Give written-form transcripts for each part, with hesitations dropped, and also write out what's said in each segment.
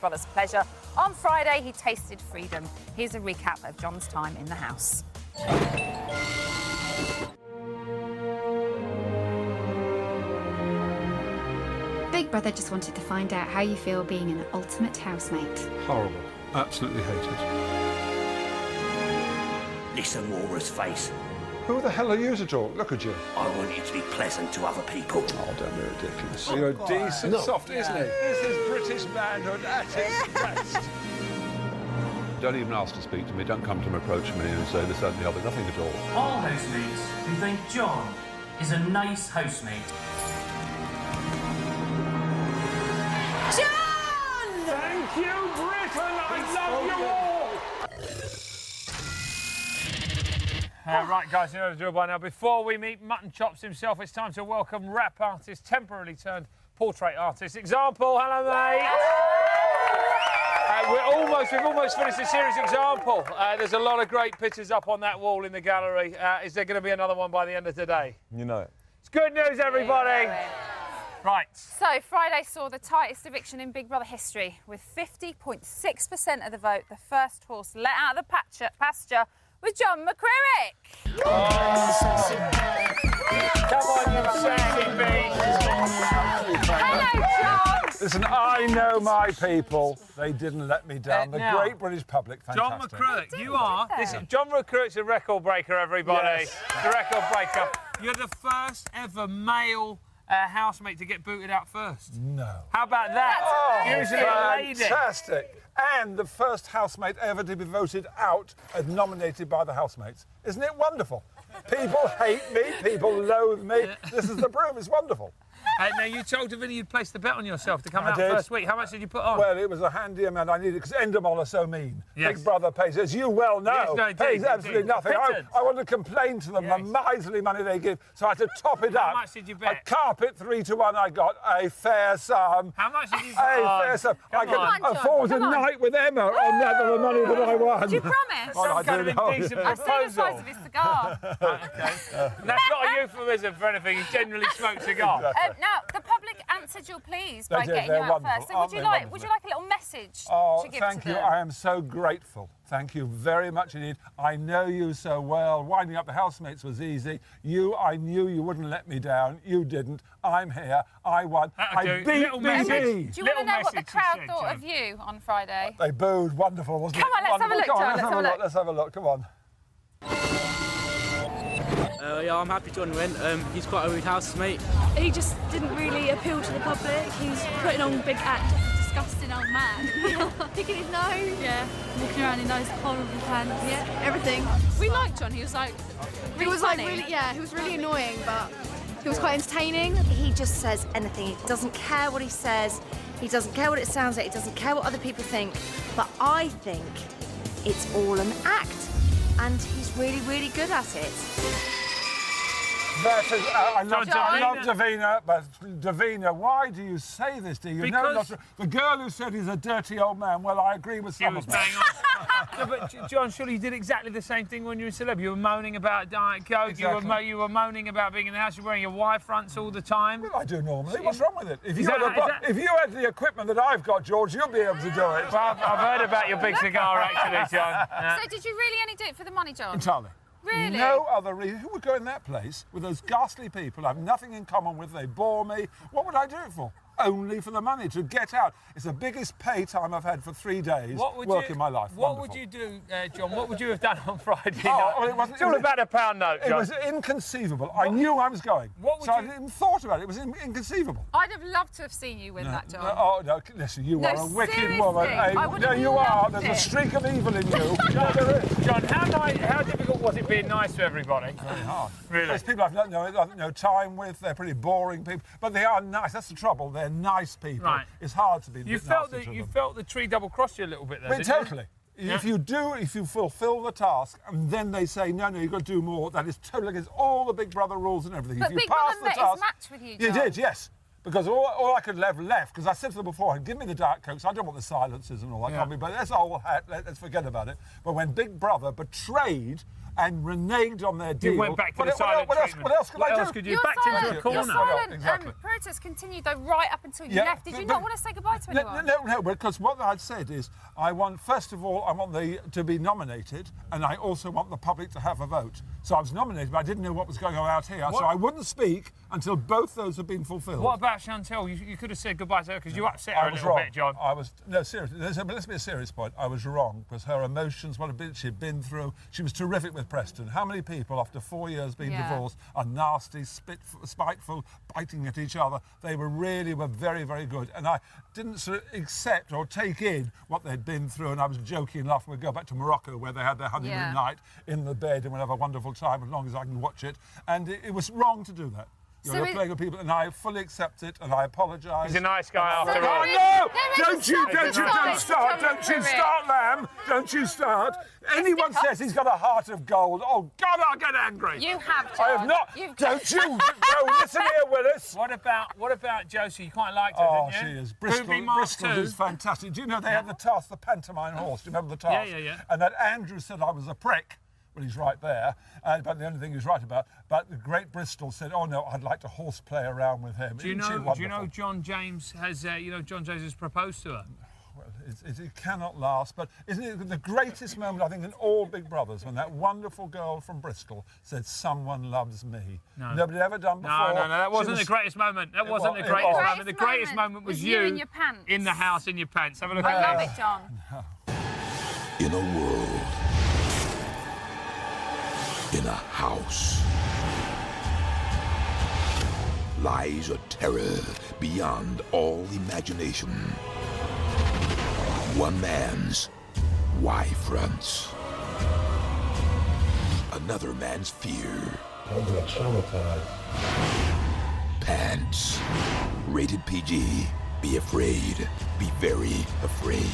brother's pleasure. On Friday, he tasted freedom. Here's a recap of John's time in the house. Big Brother just wanted to find out how you feel being an ultimate housemate. Horrible. Absolutely hate it. Listen, Walrus Face. Who the hell are you to talk? Look at you. I want you to be pleasant to other people. Oh, don't be ridiculous. You're a decent soft, isn't it? This is British manhood at its best. Don't even ask to speak to me. Don't come to approach me and say this, that and the other. Nothing at all. All housemates who think John is a nice housemate. John! Thank you, Britain! I love you all! Right, guys, you know the drill by now. Before we meet Mutton Chops himself, it's time to welcome rap artist, temporarily turned portrait artist. Example, hello, mate. We've almost finished the series Example. There's a lot of great pictures up on that wall in the gallery. Is there going to be another one by the end of today? You know it. It's good news, everybody. Right. So, Friday saw the tightest eviction in Big Brother history. With 50.6% of the vote, the first horse let out of the pasture was John McCririck. Come on, you sexy beast. Hello, John. Listen, I know my people. They didn't let me down. The now, great British public, fantastic. John McCririck, you are. John McCririck's a record breaker, everybody. Yes. The record breaker. You're the first ever male housemate to get booted out first. No. How about that? Usually a lady. Fantastic. And the first housemate ever to be voted out and nominated by the housemates. Isn't it wonderful? People hate me, people loathe me. This is the proof, it's wonderful. Now, you told Davina you'd placed the bet on yourself to come I out did. first week. How much did you put on? Well, it was a handy amount I needed because Endemol are so mean. Yes. Big Brother pays, as you well know, Yes, no, indeed, pays absolutely indeed. nothing. I want to complain to them, Yes. the miserly money they give, so I had to top it up. How much did you bet? A carpet 3-1, I got a fair sum. How much did you A bet on? fair sum. I Come on. could afford a come on. night with Emma on that of the money that I won. Do you promise? Oh, I Some kind do of know. indecent I've seen the proposal. size of his cigar. Okay. That's not a euphemism for anything. He generally smokes cigars. Now, the public answered your pleas by They did, getting they're you out wonderful. first. So Aren't would you they like wonderful? a little message Oh, to give thank to you. them? I am so grateful. Thank you very much indeed. I know you so well. Winding up the housemates was easy. I knew you wouldn't let me down. You didn't. I'm here. I won. That'll I do. beat Little message. BB. Do you want to Little know what the message you crowd said, thought John. of you on Friday? They booed. Wonderful, wasn't Come it? on, let's have a look, Come on, John, let's have a look. Let's have a look. Come on. Yeah, I'm happy John went. He's quite a rude housemate. He just didn't really appeal to the public. He's putting on big act. Disgusting old man. Picking his nose. Yeah, walking around in those horrible pants. Yeah, everything. We liked John. He was like, He was like really, yeah, he was really annoying, but he was quite entertaining. He just says anything. He doesn't care what he says. He doesn't care what it sounds like. He doesn't care what other people think. But I think it's all an act. And he's really, really good at it. That is, I love Davina. Davina, but Davina, why do you say this? Do you know Because- not to, the girl who said he's a dirty old man? Well, I agree with He some was of them. bang on. No, but John, surely you did exactly the same thing when you were a celeb. You were moaning about Diet Coke. Exactly. You were moaning about being in the house. You're wearing your Y fronts all the time. Well, I do normally. What's wrong with it? If Is you, that- had, is that- if you had the equipment that I've got, George, you'll be able to do it. Well, I've heard about your big cigar, actually, John. so did you really only do it for the money, John? Entirely. Really? No other reason. Who would go in that place with those ghastly people I have nothing in common with? They bore me. What would I do it for? Only for the money, to get out. It's the biggest pay time I've had for 3 days working my life. What Wonderful. would you do, John? What would you have done on Friday Oh, night? well, it wasn't- it's all about a pound note, It John. was inconceivable. I knew I was going. What would so I you- didn't even thought about it. It was inconceivable. I'd have loved to have seen you win that, John. Oh, no, listen, you No, are a wicked seriously, woman. I would no, have you are. loved There's it. a streak of evil in you. Yeah, there is. John, how difficult was it being nice to everybody? Very hard. Really? There's people I've no time with. They're pretty boring people. But they are nice. That's the trouble. They're nice people. Right. It's hard to be You nasty felt to that you them. felt the tree double crossed you a little bit there. I mean, didn't you? totally. Yeah. If you fulfil the task, and then they say, no, you've got to do more, that is totally against all the Big Brother rules and everything. But if you Big pass Brother the met task, his match with you, You John. did, yes. Because all I could have left, because I said to them beforehand, give me the Diet Cokes, I don't want the silences and all that, Yeah. but that's all, let's forget about it. But when Big Brother betrayed and reneged on their deal. You went back to the what silent treatment. What else could I do? What else could you? Backed into the corner. Your silent Exactly. protest continued, though, right up until you left. Did you not want to say goodbye to anyone? No, because what I'd said is I want, first of all, I want to be nominated, and I also want the public to have a vote. So I was nominated, but I didn't know what was going on out here, so I wouldn't speak until both those had been fulfilled. What about Chantal? You could have said goodbye to her because you upset her a little bit, John. No, seriously. Let's be a serious point. I was wrong because her emotions, what she'd been through. She was terrific with Preston. How many people, after 4 years being divorced, are nasty, spiteful, biting at each other? They were very, very good. And I didn't sort of accept or take in what they'd been through. And I was joking and laughing. We'd go back to Morocco where they had their honeymoon night in the bed and we'd have a wonderful time as long as I can watch it. And it was wrong to do that. You're playing with people, and I fully accept it, and I apologise. He's a nice guy after Oh, all. no! Don't start, Lamb. Don't you start. Anyone says he's got a heart of gold, oh, God, I'll get angry. You have, John. I have not. Don't you? No, listen here, Willis. What about Josie? You quite liked her, didn't you? She is. Bristol is fantastic. Do you know they had the task, the pantomime horse? Do you remember the task? Yeah. And that Andrew said I was a prick. Well, he's right there, but the only thing he's right about. But the great Bristol said, "Oh no, I'd like to horseplay around with him." Do you know John James has? John James has proposed to her. Well, it cannot last. But isn't it the greatest moment I think in all Big Brothers when that wonderful girl from Bristol said, "Someone loves me." No. Nobody ever done before. No, that wasn't the greatest moment. That wasn't the greatest moment. The greatest moment was you in your pants. in the house in your pants. Have a look I at love it, John. In a world. In a house lies a terror beyond all imagination. One man's Y-fronts. Another man's fear. I'm traumatized. Pants. Rated PG. Be afraid. Be very afraid.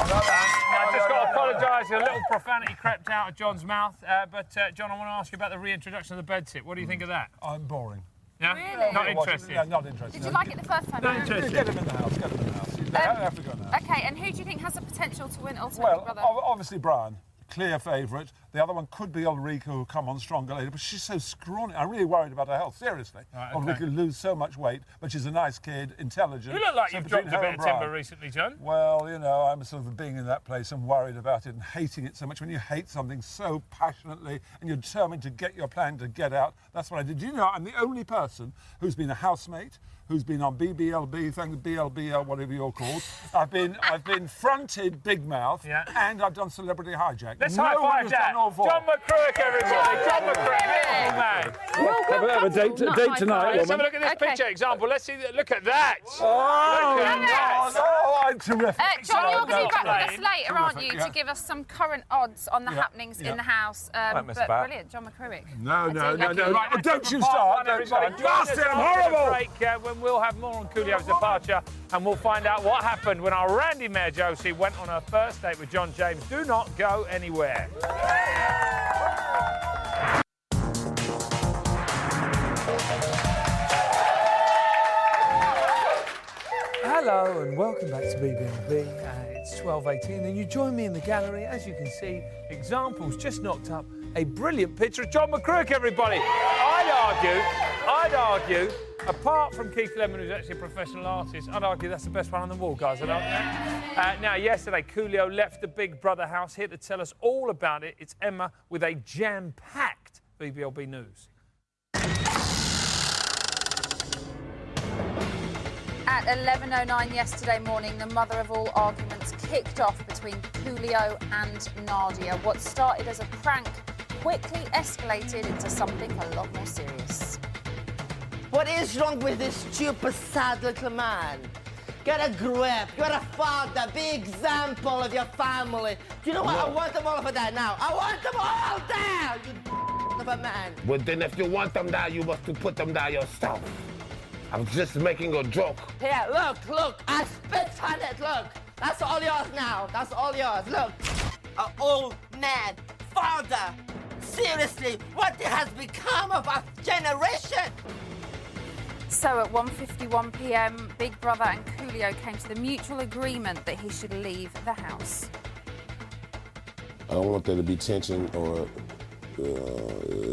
I just got to apologise. A little profanity crept out of John's mouth. But John, I want to ask you about the reintroduction of the bed sit. What do you think of that? I'm boring. Yeah? Really? Not interested? No, not interested. Did you like it the first time? Not interested. Get him in the house. They have to go in the house. Okay, and who do you think has the potential to win Ultimate Big Brother? Well, obviously Brian. Clear favourite. The other one could be Ulrika, who'll come on stronger later, but she's so scrawny. I'm really worried about her health, seriously. Right, okay. Ulrika will lose so much weight, but she's a nice kid, intelligent. You look like you've dropped a between her bit and of timber Brian. recently, John. Well, you know, I'm sort of being in that place and worried about it and hating it so much. When you hate something so passionately and you're determined to get your plan to get out, that's what I did. You know, I'm the only person who's been a housemate, who's been on BBLB, BLB, whatever you're called. I've been fronted Big Mouth, and I've done Celebrity Hijack. Let's high five that. John McCruick, everybody. John McCruick, wonderful man. Have a date tonight. Let's have a look at this picture example. Let's see. Look at that. Oh, I'm terrific. John, you're going to be back with us later, aren't you, to give us some current odds on the happenings in the house. But brilliant, John McCruick. No. Right, don't you start. Bastard, I'm horrible. When we'll have more on Coolio's departure, and we'll find out what happened when our Randy Mayor Josie went on her first date with John James. Do not go anywhere. Hello and welcome back to BBLB. It's 12:18 and you join me in the gallery. As you can see, examples just knocked up a brilliant picture of John McCruick, everybody. I'd argue, apart from Keith Lemon, who's actually a professional artist, I'd argue that's the best one on the wall, guys. Now, yesterday, Coolio left the Big Brother house. Here to tell us all about it, it's Emma with a jam-packed BBLB news. At 11:09 yesterday morning, the mother of all arguments kicked off between Coolio and Nadia. What started as a prank quickly escalated into something a lot more serious. What is wrong with this stupid, sad little man? Get a grip. You're a father. Be example of your family. Do you know what? I want them all for that now. I want them all there, you of a man. Well, then if you want them there, you must put them there yourself. I'm just making a joke. Here, look. I spit on it, look. That's all yours now. That's all yours. Look. An old man. Father. Seriously, what has become of our generation? So at 1:51 p.m, Big Brother and Coolio came to the mutual agreement that he should leave the house. I don't want there to be tension or